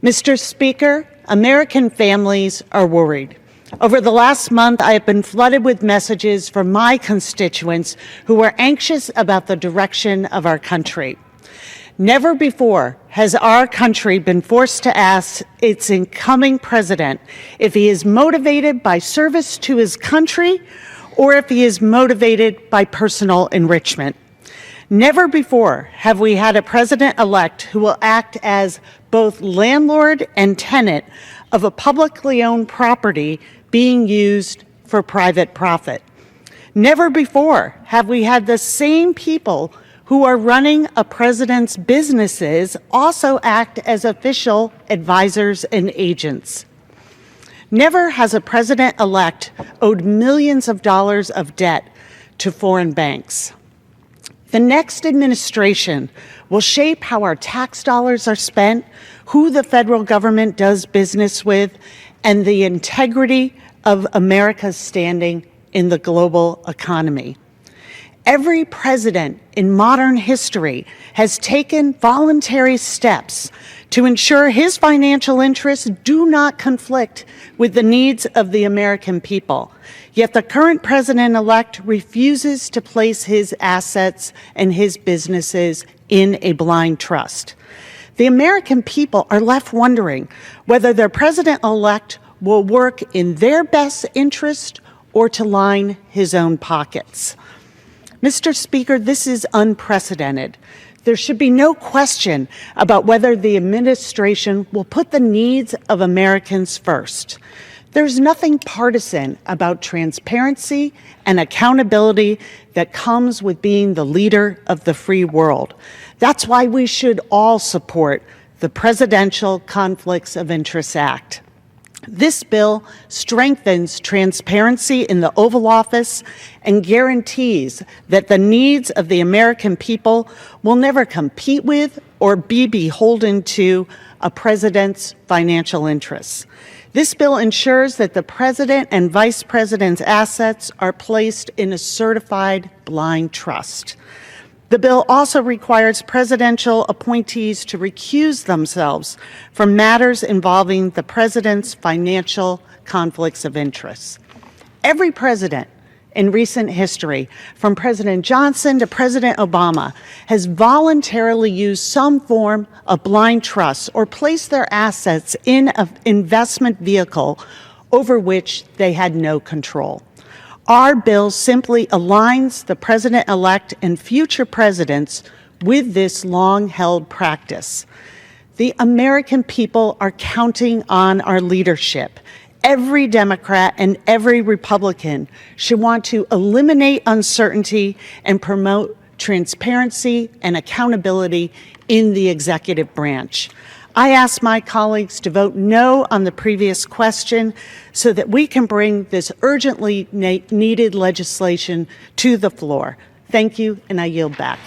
Mr. Speaker, American families are worried. Over the last month, I have been flooded with messages from my constituents who are anxious about the direction of our country. Never before has our country been forced to ask its incoming president if he is motivated by service to his country or if he is motivated by personal enrichment. Never before have we had a president-elect who will act as both landlord and tenant of a publicly owned property being used for private profit. Never before have we had the same people who are running a president's businesses also act as official advisors and agents. Never has a president-elect owed millions of dollars of debt to foreign banks. The next administration will shape how our tax dollars are spent, who the federal government does business with, and the integrity of America's standing in the global economy. Every president in modern history has taken voluntary steps to ensure his financial interests do not conflict with the needs of the American people. Yet the current president-elect refuses to place his assets and his businesses in a blind trust. The American people are left wondering whether their president-elect will work in their best interest or to line his own pockets. Mr. Speaker, this is unprecedented. There should be no question about whether the administration will put the needs of Americans first. There's nothing partisan about transparency and accountability that comes with being the leader of the free world. That's why we should all support the Presidential Conflicts of Interest Act. This bill strengthens transparency in the Oval Office and guarantees that the needs of the American people will never compete with or be beholden to a president's financial interests. This bill ensures that the president and vice president's assets are placed in a certified blind trust. The bill also requires presidential appointees to recuse themselves from matters involving the president's financial conflicts of interest. Every president in recent history, from President Johnson to President Obama, has voluntarily used some form of blind trust or placed their assets in an investment vehicle over which they had no control. Our bill simply aligns the president-elect and future presidents with this long-held practice. The American people are counting on our leadership. Every Democrat and every Republican should want to eliminate uncertainty and promote transparency and accountability in the executive branch. I ask my colleagues to vote no on the previous question so that we can bring this urgently needed legislation to the floor. Thank you, and I yield back.